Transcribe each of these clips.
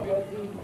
يا سيدي.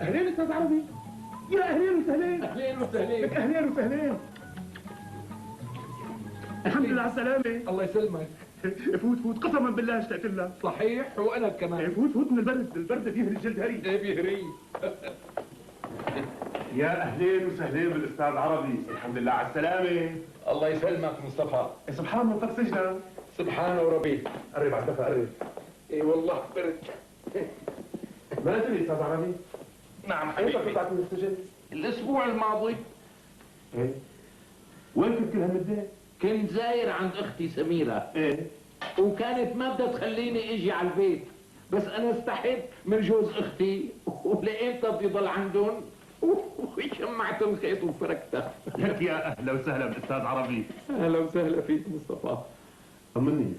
اهلين استاذ عربي. يا اهلين وسهلين. اهلين وسهلين. لك اهلين وسهلين. الحمد لله على السلامة. الله يسلمك. فوت فوت، قسما بالله اشتقت لك. صحيح وانا كمان. فوت فوت من البرد فيه الجلد هري. ايه بيهري. يا اهلين وسهلين بالاستاذ عربي، الحمد لله على السلامة. الله يسلمك مصطفى. سبحان من فك سجنة. سبحانه وربي. قرب على الدفا قرب. اي والله برد. ما ادري استاذ عربي. نعم انت حبيبي. طلعت من السجن؟ الاسبوع الماضي. ايه. وين كنت كل هالمدة؟ كنت زاير عند اختي سميرة. ايه. وكانت ما بدها تخليني اجي على البيت، بس انا استحيت من جوز اختي ولقيتها بدي ضل عندهم وشمعت الخيط وفركتها. لك يا اهلا وسهلا بالاستاذ عربي. اهلا وسهلا فيك مصطفى. طمني،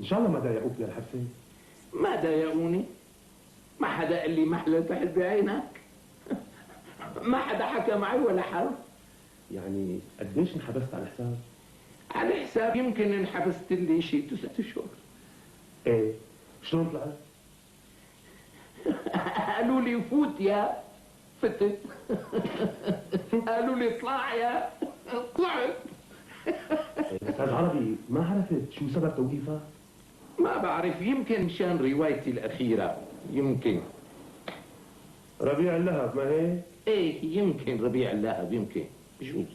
ان شاء الله ما ضايقوك يا الحبسة؟ ما ضايقوني، ما حدا قال لي محلى تحت بعينك، ما حدا حكى معي ولا حرف. يعني قديش انحبست على حساب؟ على حساب يمكن انحبست لي شي 9 اشهر. ايه، شلون طلعت؟ قالوا لي فوت يا فتت. قالوا لي اطلع يا طلعت. استاذ عربي، ما عرفت شو سبب توقيفها؟ ما بعرف، يمكن مشان روايتي الأخيرة، يمكن. ربيع اللهب ما هيك؟ ايه يمكن ربيع اللهب، يمكن بجوز.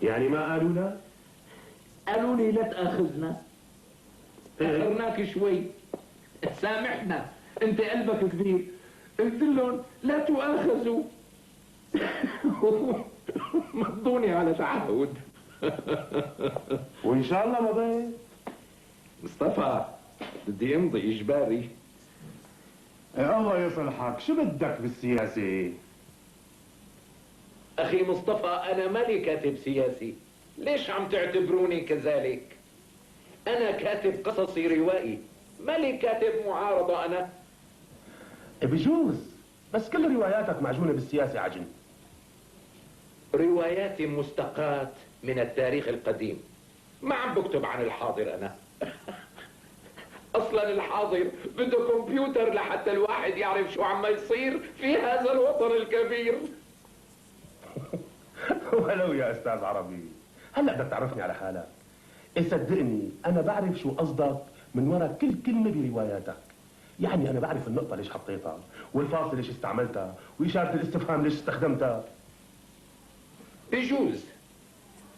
يعني ما قالوا لا؟ قالوا لي لا تاخذنا، اخرناك شوي، سامحنا، انت قلبك كبير. قلت لهم لا تؤاخذوا. مضوني على تعهد. وان شاء الله مضيت. مصطفى بدي امضي اجباري. الله يصلحك، شو بدك بالسياسة؟ اخي مصطفى انا مالي كاتب سياسي، ليش عم تعتبروني كذلك؟ انا كاتب قصصي روائي، مالي كاتب معارضة انا. بجوز، بس كل رواياتك معجونة بالسياسة عجن. رواياتي مستقاة من التاريخ القديم، ما عم بكتب عن الحاضر انا. اصلا الحاضر بده كمبيوتر لحتى الواحد يعرف شو عم يصير في هذا الوطن الكبير. ولو يا استاذ عربي، هلا بدك تعرفني على حالك. صدقني انا بعرف شو قصدك من وراء كل كلمة برواياتك. يعني انا بعرف النقطة ليش حطيتها، والفاصل ليش استعملتها، وإشارة الاستفهام ليش استخدمتها. بجوز،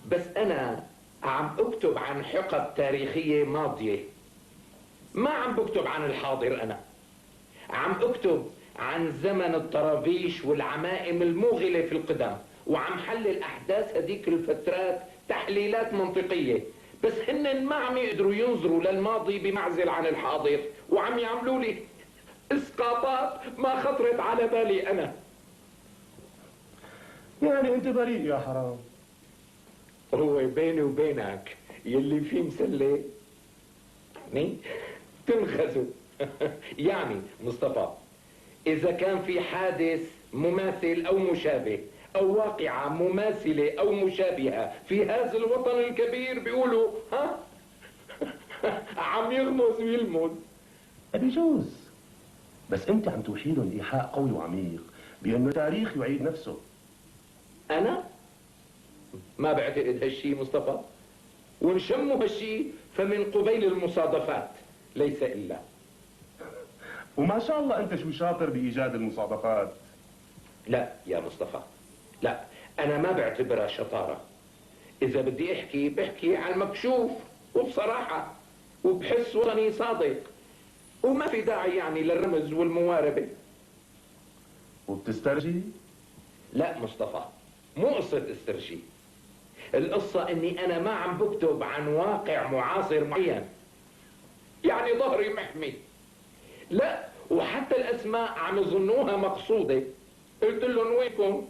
بس انا عم اكتب عن حقب تاريخية ماضية، ما عم بكتب عن الحاضر انا. عم اكتب عن زمن الطرابيش والعمائم الموغلة في القدم، وعم حلل احداث هذيك الفترات تحليلات منطقية، بس هن ما عم يقدروا ينظروا للماضي بمعزل عن الحاضر، وعم يعملوا لي اسقاطات ما خطرت على بالي انا. يعني انت بريء يا حرام. هو بيني وبينك يلي فيه مسلي يعني تنخزوا. يعني مصطفى اذا كان في حادث مماثل او مشابه او واقعة مماثلة او مشابهة في هذا الوطن الكبير بيقولوا ها عم يغمز ويلمز. بجوز، بس انت عم توحي لهم ايحاء قوي وعميق بانه التاريخ يعيد نفسه. انا ما بعتقد هالشي مصطفى، وان شموا هالشي فمن قبيل المصادفات ليس الا. وما شاء الله انت شو شاطر بايجاد المصادفات. لا يا مصطفى، لا، انا ما بعتبرها شطارة. اذا بدي احكي بحكي على المكشوف وبصراحة. وبحس وطني صادق، وما في داعي يعني للرمز والمواربة. وبتسترجي؟ لا مصطفى، مو قصة استرجي. القصة اني انا ما عم بكتب عن واقع معاصر معين، يعني ظهري محمي. لا، وحتى الاسماء عم يظنوها مقصودة. قلت لهم وينكم؟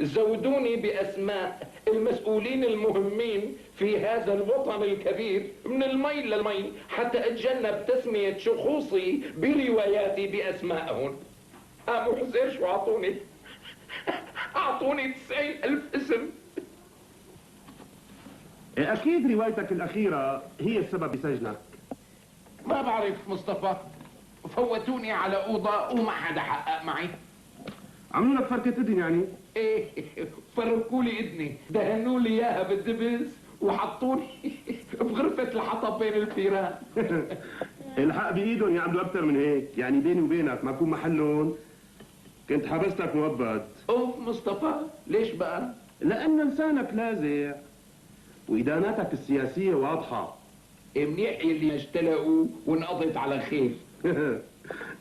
زودوني باسماء المسؤولين المهمين في هذا الوطن الكبير من المي للمي، حتى اتجنب تسمية شخوصي برواياتي باسمائهم. قاموا حزير شو اعطوني 90,000 اسم. اكيد روايتك الاخيرة هي السبب بسجنك. ما بعرف مصطفى، فوتوني على اوضه وما حدا حقق معي. عملوا لك فركة اذن يعني؟ ايه، فركوا لي اذني، دهنوا لي اياها بالدبس وحطوني بغرفه الحطب بين الفيران. الحق بايدهم يعملوا اكثر من هيك، يعني بيني وبينك ما بكون محلهم كنت حبستك مؤبد. اوف مصطفى، ليش بقى؟ لان لسانك لاذع واداناتك السياسيه واضحه. منيح اللي اجتلقوا وانقضت على خير.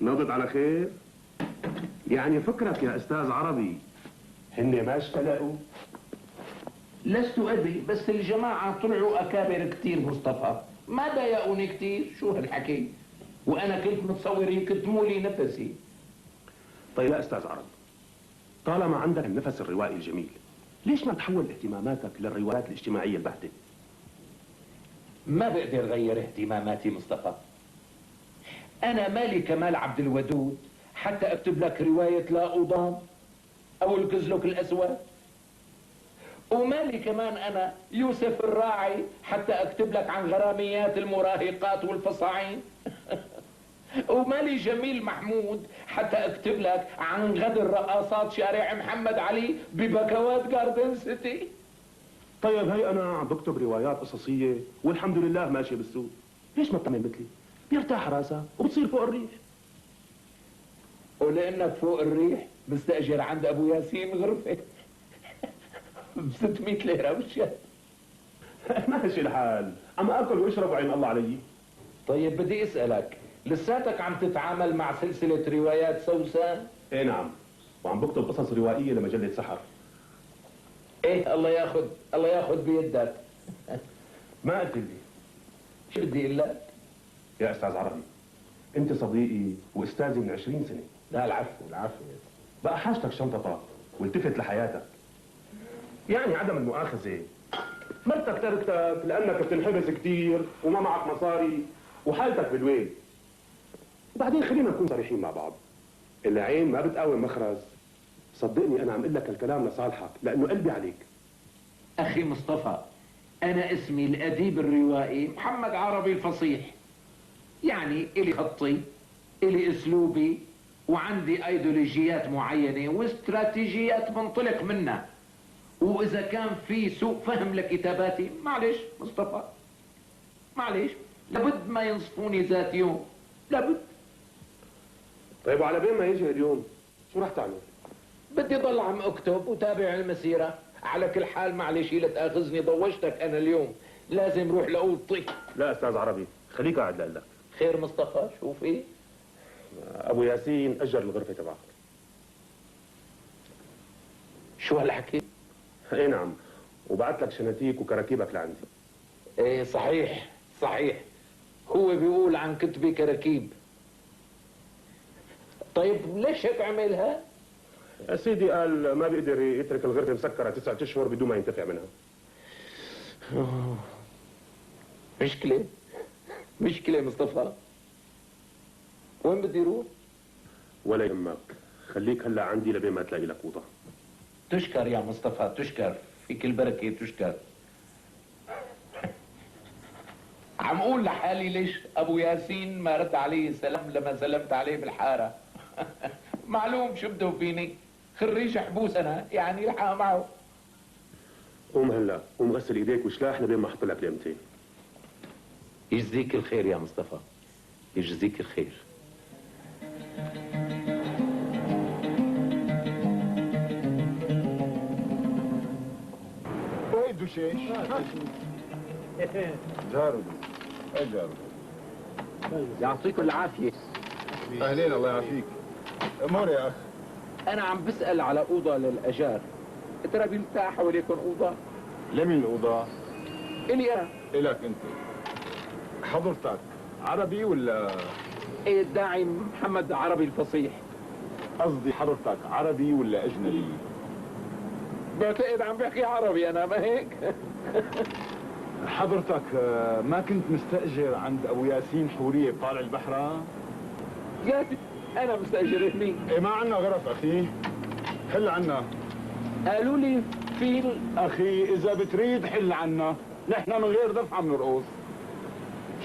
نضت على خير؟ يعني فكرك يا استاذ عربي هن ما اشتلقوا؟ لست ادري، بس الجماعه طلعوا اكابر كتير مصطفى، ما ضايقوني كتير. شو هالحكي؟ وانا كنت متصور يكتموا لي نفسي. طيب يا استاذ عربي، طالما عندك النفس الروائي الجميل، ليش ما تحول اهتماماتك للروايات الاجتماعيه البحته؟ ما بقدر غير اهتماماتي مصطفى. انا مالي كمال عبد الودود حتى اكتب لك رواية لا أوضان او الكزلك الاسود، ومالي كمان انا يوسف الراعي حتى اكتب لك عن غراميات المراهقات والفصاعين. ومالي جميل محمود حتى اكتب لك عن غدر رقاصات شارع محمد علي ببكوات جاردن سيتي. طيب هي انا عم بكتب روايات قصصيه والحمد لله ماشيه بالسوق، ليش ما بتعمل مثلي؟ بيرتاح راسها وبتصير فوق الريح. ولانك فوق الريح مستاجر عند ابو ياسين غرفه ب 600 ليره بالشهر. ماشي الحال، عم اكل واشرب وعين الله علي. طيب بدي اسالك، لساتك عم تتعامل مع سلسله روايات سوسن؟ ايه نعم، وعم بكتب قصص روائيه لمجله سحر. ايه، الله ياخذ بيدك. ما قلت لي شو بدي اقول لك؟ يا استاذ عربي، انت صديقي واستاذي من 20 سنه. لا العفو. بقى حاجتك شنطتك والتفت لحياتك. يعني عدم المؤاخذه، مرتك تركتك لانك بتنحبس كثير وما معك مصاري وحالتك بالويل. وبعدين خلينا نكون صريحين مع بعض، العين ما بتقاوم مخرز. صدقني انا عم اقول لك الكلام لصالحك لانه قلبي عليك. اخي مصطفى، انا اسمي الاديب الروائي محمد عربي الفصيح، يعني الي خطي، الي اسلوبي، وعندي ايديولوجيات معينه واستراتيجيات بنطلق منها. واذا كان في سوء فهم لكتاباتي معلش مصطفى، معلش، لابد ما ينصفوني ذات يوم، لابد. طيب وعلى بين ما يجي اليوم شو رح تعمل؟ بدي ضل عم اكتب وتابع المسيره. على كل حال معلش لا تاخذني، ضوجتك انا اليوم، لازم روح لاوضتي. لا استاذ عربي، خليك قاعد لك. خير مصطفى، شو في؟ ابو ياسين اجر الغرفه تبعك. شو هالحكي؟ اي نعم، وبعت لك شناتيك وكراكيبك لعندي. ايه صحيح، هو بيقول عن كتبي كراكيب. طيب ليش هيك عملها؟ يا سيدي قال ما بيقدر يترك الغرفه مسكره 9 اشهر بدون ما ينتفع منها. مشكله مصطفى. وين بدي روح؟ ولا يهمك، خليك هلا عندي لبين ما تلاقي لك اوضه. تشكر يا مصطفى، تشكر، فيك البركه، تشكر. عم اقول لحالي ليش ابو ياسين ما رد علي سلام لما سلمت عليه بالحاره. معلوم شو بده فيني، خريج حبوس انا، يعني الحق معه. قوم هلا، قوم غسل ايديك وشلاح لبين ما احط لك لقمتين. يجزيك الخير يا مصطفى، يجزيك الخير. وين دوشيش؟ جارو يعطيكم العافية. اهلين، الله يعافيك. امور يا اخ. أنا عم بسأل على أوضة للأجار، ترى بيرتاح حواليكم أوضة؟ لمين الاوضه؟ إلي أنا. الك انت. حضرتك عربي ولا؟ إيه، الداعي محمد عربي الفصيح. قصدي حضرتك عربي ولا اجنبي؟ بعتقد عم بحكي عربي أنا، ما هيك؟ حضرتك ما كنت مستأجر عند ابو ياسين حورية بطالع البحرة؟ يا أنا مستأجر هني. ايه ما عنا غرف اخي، حل عنا. قالوا لي في اخي اذا بتريد حل عنا، نحن من غير دفعة بنرقص.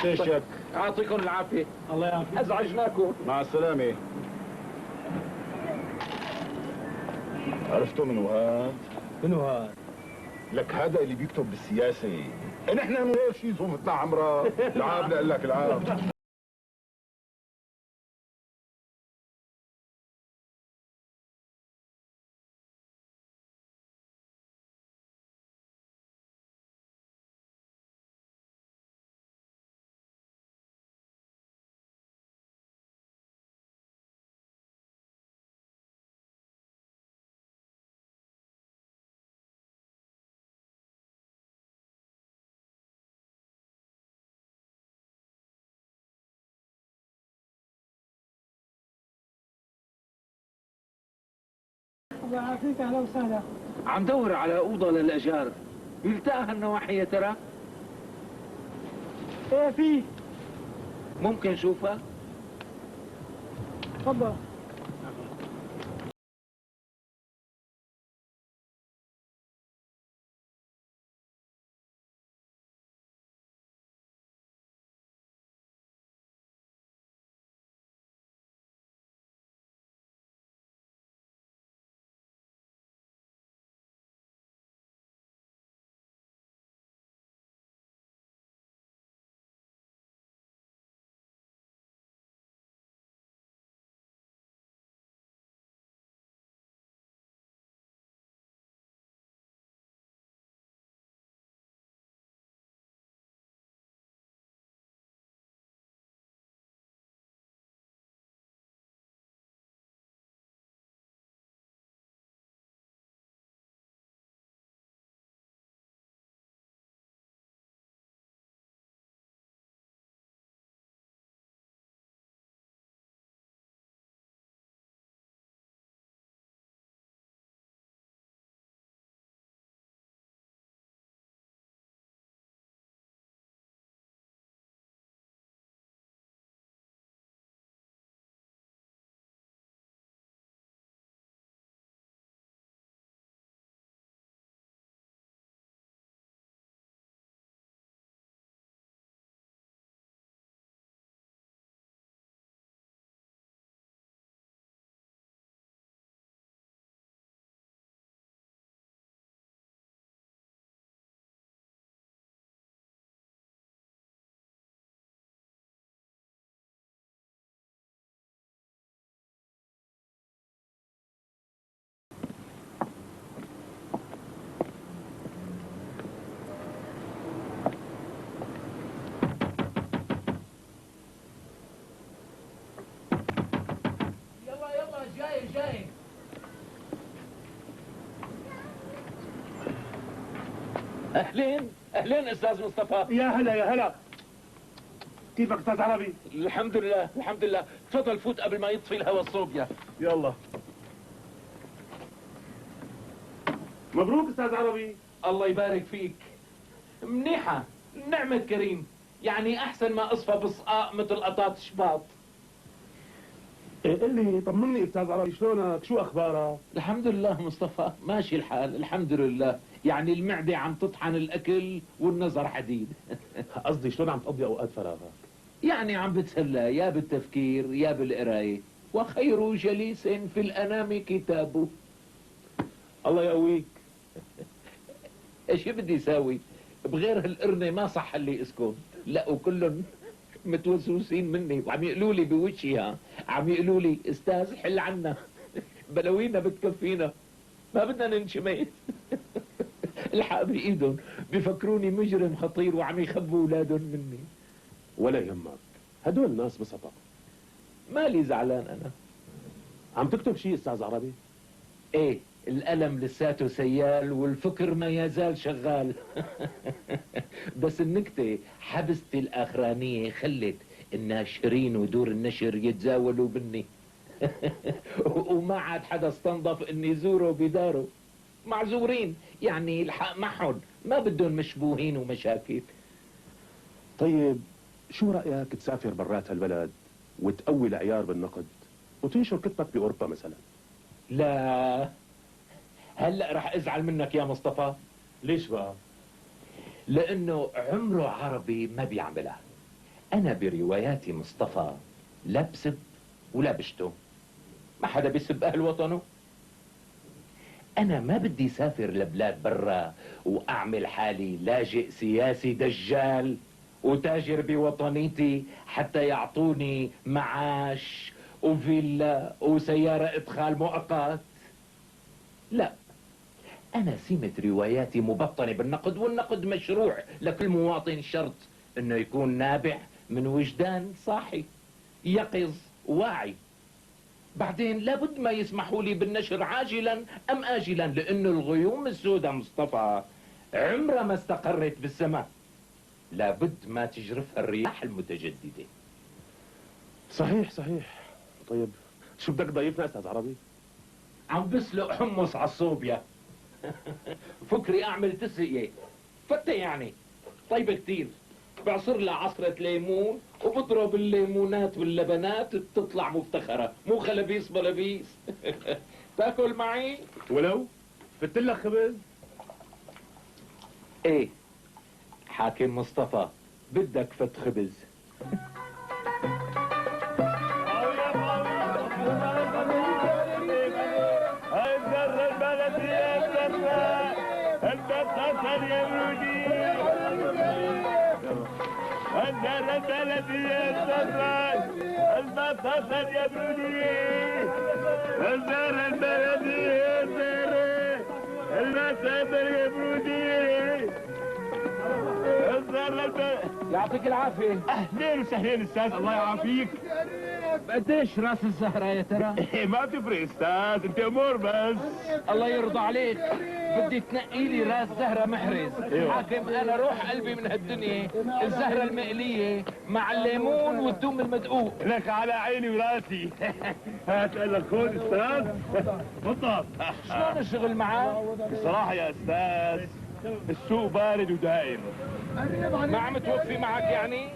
شيشك. يعطيكم العافية. الله يعافيك. أزعجناكم. مع السلامة. عرفتوا منو هاد؟ منو هاد؟ لك هذا اللي بيكتب بالسياسة. نحن من غير شيء صوفتنا حمراء. العاب لك العاب. الله يعافيك. اهلا وسهلا. عم دور على أوضة للأجار، بيلتقى هالنواحي يا ترى؟ ايه في. ممكن نشوفها؟ تفضل. جاي. اهلين استاذ مصطفى. يا هلا يا هلا. كيفك استاذ عربي؟ الحمد لله. تفضل فوت قبل ما يطفي الهواء الصوبيا. يلا. مبروك استاذ عربي. الله يبارك فيك. منيحة، نعمة كريم، يعني احسن ما اصفى بصقاء مثل قطاط شباط. قل لي طمني استاذ عربي، شلونك؟ شو اخبارك؟ الحمد لله مصطفى، ماشي الحال الحمد لله. يعني المعدة عم تطحن الاكل والنظر حديد. قصدي شلون عم تقضي اوقات فراغك؟ يعني عم بتسلى يا بالتفكير يا بالقراية، وخير جليس في الانام كتابه. الله يقويك. ايش بدي اساوي؟ بغير هالقرنة ما صح لي اسكن، لا وكلهم متوسوسين مني وعم يقولوا لي بوجهي، عم يقولوا لي استاذ حل عنا، بلاوينا بتكفينا، ما بدنا ننشمت. الحق بايدهم، بفكروني مجرم خطير وعم يخبوا اولادهم مني. ولا يهمك، هدول ناس بسطة. مالي زعلان انا. عم تكتب شيء استاذ عربي؟ ايه، القلم لساته سيال والفكر ما يزال شغال. بس النكتة حبستي الآخرانية خلت الناشرين ودور النشر يتزاولوا مني. وما عاد حدا استنضف اني زوره بداره. معذورين يعني، الحق معهم، ما بدهم مشبوهين ومشاكل. طيب شو رأيك تسافر برات هالبلد وتقوي العيار بالنقد وتنشر كتبك بأوروبا مثلا؟ لا، هلأ رح ازعل منك يا مصطفى. ليش بقى؟ لانه عمره عربي ما بيعملها. انا برواياتي مصطفى لا بسب ولا بشتم. ما حدا بيسب اهل وطنه. انا ما بدي سافر لبلاد برا واعمل حالي لاجئ سياسي دجال وتاجر بوطنيتي حتى يعطوني معاش وفيلا وسيارة ادخال مؤقت. لا، انا سمة رواياتي مبطنة بالنقد، والنقد مشروع لكل مواطن، شرط انه يكون نابع من وجدان صاحي يقظ واعي. بعدين لابد ما يسمحوا لي بالنشر عاجلا ام اجلا، لانه الغيوم السوداء مصطفى عمرها ما استقرت بالسماء، لابد ما تجرفها الرياح المتجددة. صحيح صحيح. طيب شو بدك تضيفنا استاذ عربي؟ عم بسلق حمص على الصوبيا. فكري اعمل تسقية فتة يعني طيبة كتير، بعصر لها عصرة ليمون وبضرب الليمونات واللبنات بتطلع مفتخرة، مو خلبيس بلبيس. تاكل معي؟ ولو فتلك خبز؟ ايه حاكم مصطفى، بدك فت خبز. الدار البلدية الزرق البطاطا يا برودي، الدار البلدية الزرق البطاطا يا برودي، الدار البلدية. يعطيك العافية. اهلين وسهلين استاذ، الله يعافيك. قديش راس الزهرة يا ترى؟ ما بتفرق استاذ، انت امور بس. الله يرضى عليك، بدي تنقي لي راس زهرة محرز. حاكم انا روح قلبي من هالدنيا، الزهرة المقلية مع الليمون والثوم المدقوق. لك على عيني وراسي. هات لك خذ استاذ. تفضل. شلون الشغل معاه؟ بصراحة يا استاذ السوق بارد ودائم. ما عم توفي معك يعني؟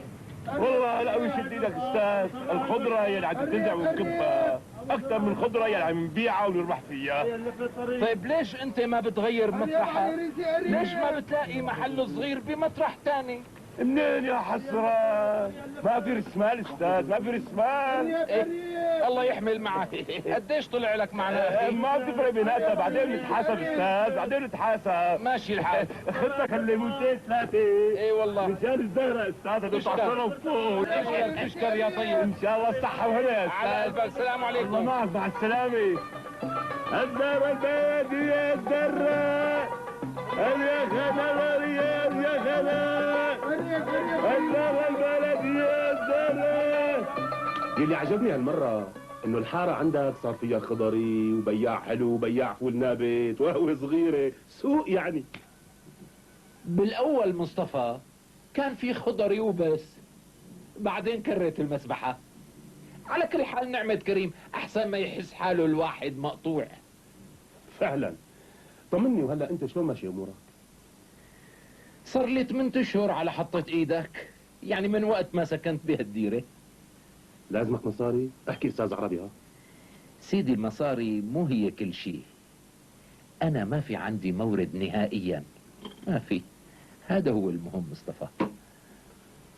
والله لا ويشد ايدك استاذ، الخضرة هي اللي عم تنزع ونكبها اكثر من الخضرة هي اللي عم نبيعها ونربح فيها. طيب ليش انت ما بتغير مطرحك؟ ليش ما بتلاقي محل صغير بمطرح تاني؟ منين يا حسرة؟ ما في رسمال استاذ، ما في رسمال. إيه؟ الله يحمل معك. قديش طلع لك معنا؟ ما بتفرق بيناتنا، بعدين نتحاسب استاذ، بعدين نتحاسب. ماشي الحال. خذ لك الليمونتين ثلاثة. اي والله. مشان الزهرة استاذ، هدول تعطونا وفوت. تشكر يا طيب. ان شاء الله الصحة وهنا يا استاذ. على قلبك. السلام عليكم. الله معك، مع السلامة. الزهرة البلدية الزهرة يا خلا الرياض يا خلا الزهرة البلدية الزهرة. اللي عجبني هالمرة انه الحارة عندك صار فيها خضري وبياع حلو وبياع فول نابت وقهوة صغيرة، سوق يعني. بالاول مصطفى كان في خضري وبس، بعدين كرت المسبحة. على كل حال نعمة كريم، احسن ما يحس حاله الواحد مقطوع. فعلا. طمني، وهلا انت شلون ماشي امورك؟ صار لي 8 اشهر على حطة ايدك، يعني من وقت ما سكنت بهالديرة. لازمك مصاري؟ احكي استاذ عربي. ها سيدي، المصاري مو هي كل شيء. انا ما في عندي مورد نهائيا، ما في. هذا هو المهم مصطفى.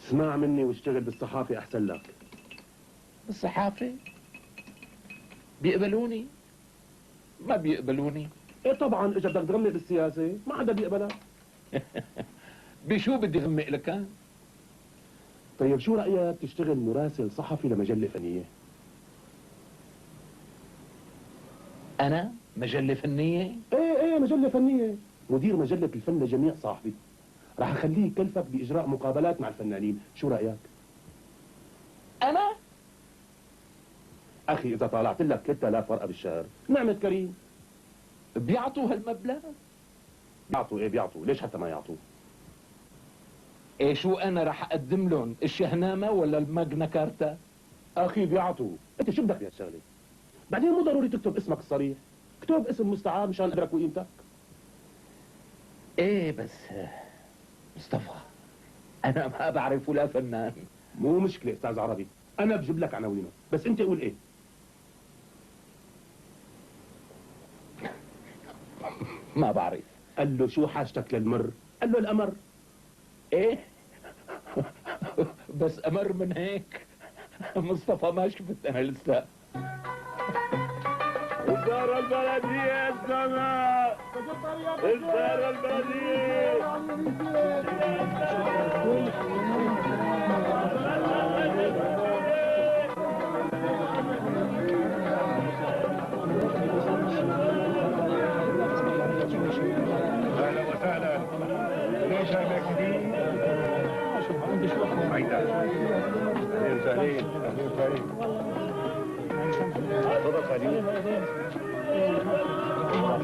اسمع مني واشتغل بالصحافة احسن لك. الصحافة بيقبلوني؟ ما بيقبلوني. ايه طبعا، اذا بدك تغمق بالسياسة ما حدا بيقبلك. بشو بدي غمق لك؟ طيب شو رأيك تشتغل مراسل صحفي لمجلة فنية؟ انا مجلة فنية؟ ايه مجلة فنية. مدير مجلة الفن لجميع صاحبي. راح اخليه يكلفك باجراء مقابلات مع الفنانين، شو رأيك؟ اخي اذا طالعت لك 3000 ورقه بالشهر نعمة كريم. بيعطوا هالمبلغ؟ بيعطوا ايه بيعطوا، ليش حتى ما يعطوا؟ ايه شو انا رح اقدم لهم الشهنامه ولا الماجنا كارتا؟ اخي بيعطوا، انت شو بدك بهالشغله؟ بعدين مو ضروري تكتب اسمك الصريح، اكتب اسم مستعار مشان قدرك وقيمتك. ايه بس مصطفى انا ما بعرف ولا فنان. مو مشكله استاذ عربي، انا بجيب لك عناوينه، بس انت قول ايه؟ ما بعرف. قال له شو حاجتك للمر؟ قال له الامر. ايه بس امر من هيك مصطفى ما شفت انا لسه. إصدار البلدية السماء، إصدار البلدية. اهلا وسهلا. ليش هذا كثير؟ عندي شو عيدا. اهلين وسهلين. اهلين وسهلين. تفضل خليل.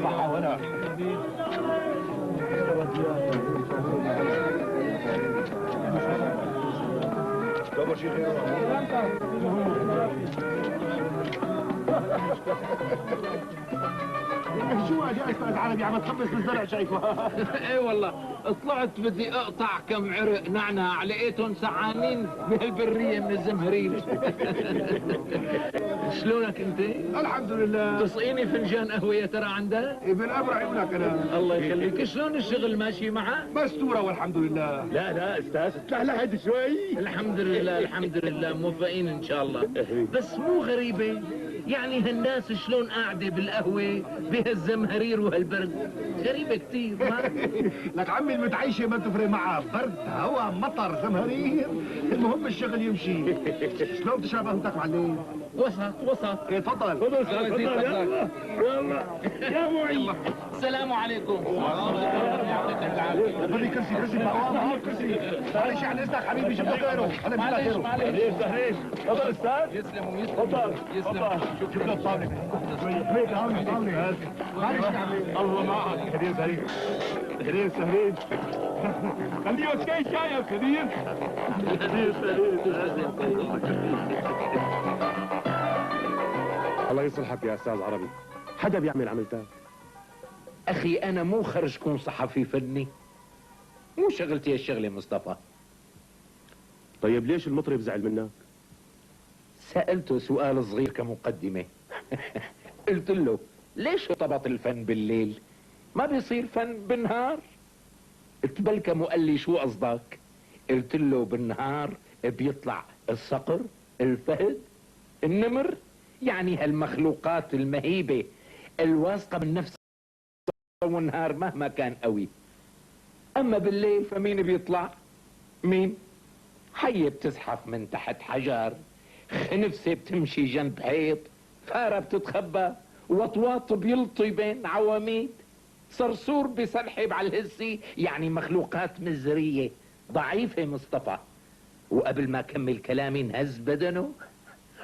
صحة هنا. قبل شيء غير شو يا استاذ عربي عم تخبص بالزرع شايفه؟ ايه والله طلعت بدي اقطع كم عرق نعناع لقيتهم سعانين بهالبريه من الزمهرير. شلونك انت؟ الحمد لله. تسقيني فنجان قهوه يا ترى عندك؟ ابن ابرع ابنك انا. الله يخليك. شلون الشغل ماشي معك؟ مستوره والحمد لله. لا استاذ تلهد شوي. الحمد لله الحمد لله موفقين ان شاء الله. بس مو غريبه يعني هالناس شلون قاعده بالقهوه بهالزمهرير وهالبرد؟ غريبه كثير ما لك عمي المتعيشه ما تفرق معها، برد هواء مطر زمهرير، المهم الشغل يمشي. شلون تشرب قهوتك معلم؟ وسط. ايه تفضل. تفضل يلا يا معي. السلام عليكم. بدي كرسي بقوام كرسي. معلش عن اذنك حبيبي جبت لك غيره. انا جبت لك غيره. اهلين وسهلين. تفضل استاذ. يسلم تفضل. شوف جبت لك طاوله. هيك هون طاوله. معلش يا عمي. الله معك. اهلين وسهلين. اهلين وسهلين. خليه شاي يا كبير. الله يصلحك يا استاذ عربي، حدا بيعمل عملتك. اخي انا مو خرج كون صحفي فني، مو شغلتي هالشغله مصطفى. طيب ليش المطرب زعل منك؟ سألته سؤال صغير كمقدمة. قلت له ليش ارتبط الفن بالليل؟ ما بيصير فن بالنهار؟ قلت بلكم وقال لي شو قصدك؟ قلت له بالنهار بيطلع الصقر، الفهد، النمر، يعني هالمخلوقات المهيبة الواثقة من نفسها والنهار مهما كان قوي. أما بالليل فمين بيطلع؟ مين؟ حية بتزحف من تحت حجر، خنفسة بتمشي جنب حيط، فارة بتتخبى، وطواط بيلطي بين عواميد، صرصور بيسرحب على الهسي، يعني مخلوقات مزرية ضعيفة مصطفى. وقبل ما كمل كلامي انهز بدنه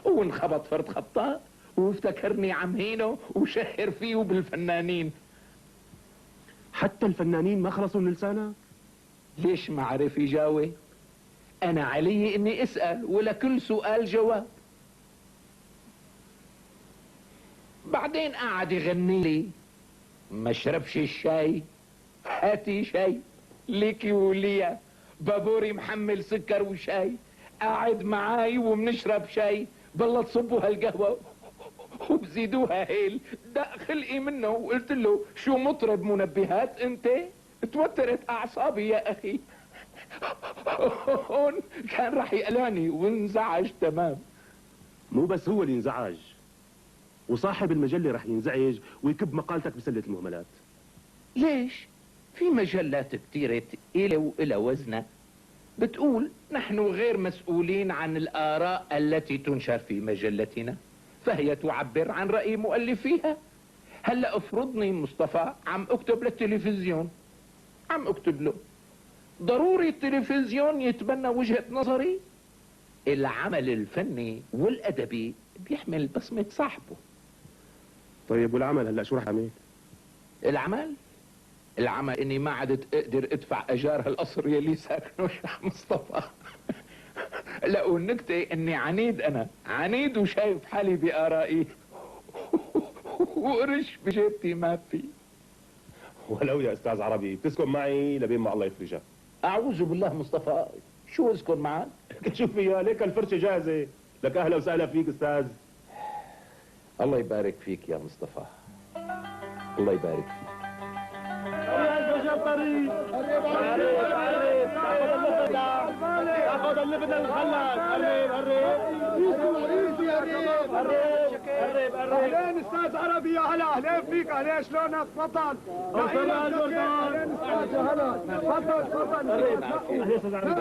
وانخبط فرد خبطات وافتكرني عم هينه وشهر فيه بالفنانين. حتى الفنانين ما خلصوا من لسانك؟ ليش ما عرف يجاوب؟ أنا علي إني أسأل ولكل سؤال جواب. بعدين قعد يغني لي ما شربش الشاي هاتي شاي ليكي وليا، بابوري محمل سكر وشاي، قاعد معاي وبنشرب شاي، بالله تصبوا هالقهوة وبزيدوها هيل. دق خلقي منه وقلت له شو مطرب منبهات انت؟ توترت اعصابي يا اخي. هون كان راح يقلعني وانزعج تمام. مو بس هو اللي انزعج، وصاحب المجلة رح ينزعج ويكب مقالتك بسلة المهملات. ليش؟ في مجلات كتيرة إلى وإلى وزنها بتقول نحن غير مسؤولين عن الآراء التي تنشر في مجلتنا، فهي تعبر عن رأي مؤلفيها. هلأ افرضني مصطفى عم اكتب للتلفزيون، عم اكتب له، ضروري التلفزيون يتبنى وجهة نظري؟ العمل الفني والأدبي بيحمل بصمة صاحبه. طيب والعمل هلا شو رح اعمل؟ العمل اني ما عدت اقدر ادفع اجار هالقصر يلي ساكنه شيخ مصطفى. لا والنكتة اني انا عنيد وشايف حالي بآرائي وقرش بجيبتي ما في. ولو يا استاذ عربي بتسكن معي لبين ما الله يفرجها. اعوذ بالله مصطفى، شو اسكن معك؟ شوف فيها ليك الفرشه جاهزه لك. اهلا وسهلا فيك استاذ. الله يبارك فيك يا مصطفى، الله يبارك فيك. تاخذ اللبن الخلل. اهلين استاذ عربي، يا هلا. اهلين فيك، اهلين شلونك؟ تفضل. اهلين استاذ، يا هلا. تفضل تفضل. اهلين استاذ عربي.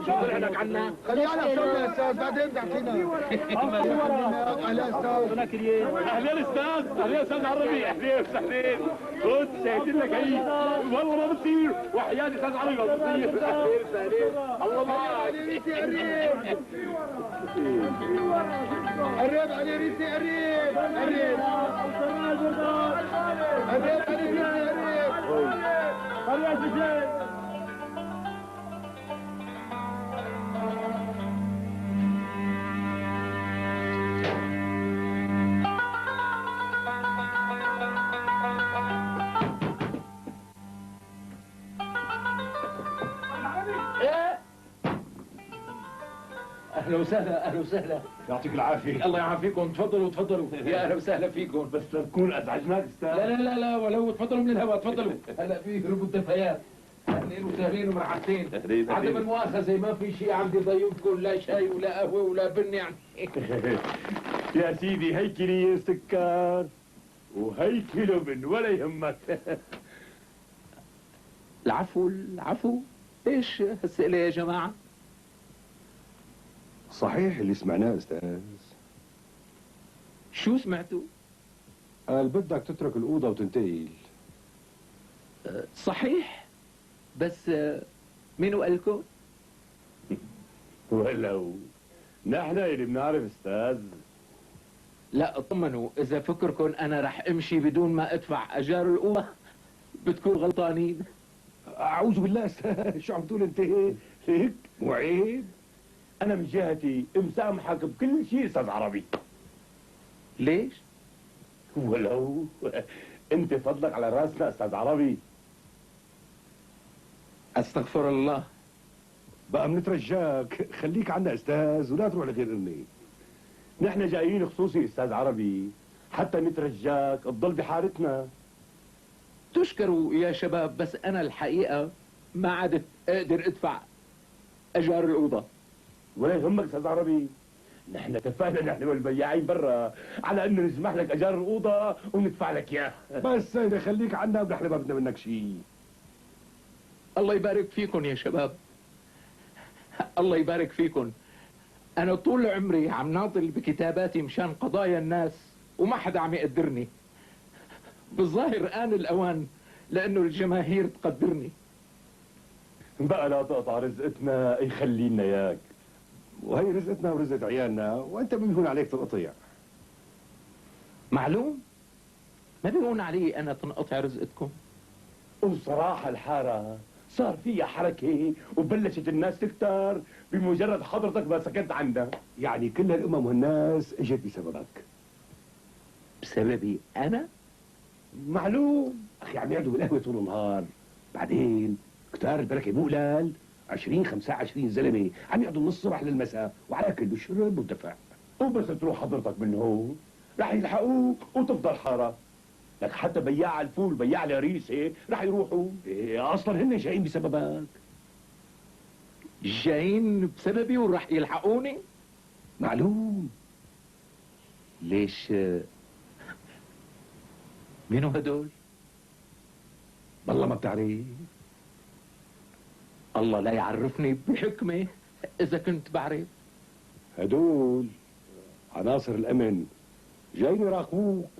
شو لك عنا؟ خلينا نسولف يا استاذ، بعدين بتحكينا. اهلا استاذ. اهلين استاذ، اهلين استاذ عربي. اهلين وسهلين. كنت شايفين لك هي والله ما بتصير، وحياة استاذ عربي ما بتصير. اهلين وسهلين. الله معك. قرب علي ريتي، قرب قرب قرب علي ريتي، قرب. اهلا وسهلا، اهلا وسهلا. يعطيك العافية. الله يعافيكم، تفضلوا تفضلوا. يا اهلا وسهلا فيكم. بس نكون ازعجناك استاذ. لا ولو تفضلوا من الهواء، تفضلوا. هلا في هروب الدفايات. اهلين وسهلين ومرحبتين. عدم المؤاخذة ما في شيء عندي ضيوفكم، لا شاي ولا قهوة ولا بن يعني. يا سيدي هي كيلو سكر وهي كيلو بن ولا يهمك. العفو العفو. ايش هالسئلة يا جماعة؟ صحيح اللي سمعناه استاذ. شو سمعتوا؟ قال بدك تترك الاوضه وتنتقل. صحيح، بس مين قال لكم؟ ولو نحن اللي بنعرف استاذ. لا اطمنوا، اذا فكركم انا رح امشي بدون ما ادفع اجار الاوضه بتكون غلطانين. اعوذ بالله استاذ، شو عم تقول انت هيك؟ وعيب. انا من جهتي مسامحك بكل شيء استاذ عربي. ليش؟ ولو انت فضلك على راسنا استاذ عربي. استغفر الله. بقى بنترجاك خليك عنا استاذ ولا تروح لغير امي. نحن جايين خصوصي استاذ عربي حتى نترجاك تضل بحارتنا. تشكروا يا شباب، بس انا الحقيقه ما عدت اقدر ادفع اجار الاوضه. ولا يهمك استاذ عربي، نحن اتفقنا نحن والبياعين برا على انه نسمح لك اجار الاوضه وندفع لك اياه. بس سيدي خليك عنا ونحن ما بدنا منك شيء. الله يبارك فيكم يا شباب، الله يبارك فيكم. انا طول عمري عم ناضل بكتاباتي مشان قضايا الناس وما حدا عم يقدرني. بالظاهر آن الأوان لأنه الجماهير تقدرني. بقى لا تقطع رزقتنا يخلي لنا اياك. وهي رزقتنا ورزقة عيالنا وانت بيهون عليك تنقطيع. معلوم؟ ما بيهون علي أنا تنقطع رزقتكم. وبصراحة الحارة صار فيها حركة وبلشت الناس تكتر بمجرد حضرتك ما سكنت عندها. يعني كل الامم والناس اجت بسببك. بسببي أنا؟ معلوم اخي، عم يقعدوا بالقهوه طول النهار، بعدين كتار البركه مو قلال، 20 25 زلمه عم يقعدوا من الصبح للمساء وعلى اكل وشرب ودفع. وبس تروح حضرتك من هون رح يلحقوك وتفضل حارة. لك حتى بياع الفول بياع الهريسه رح يروحوا. إيه اصلا هن جايين بسببك. جايين بسببي ورح يلحقوني؟ معلوم. ليش؟ مينو هدول؟ والله ما بتعرف. الله لا يعرفني بحكمة إذا كنت بعرف. هدول عناصر الامن جايين يراقبوك.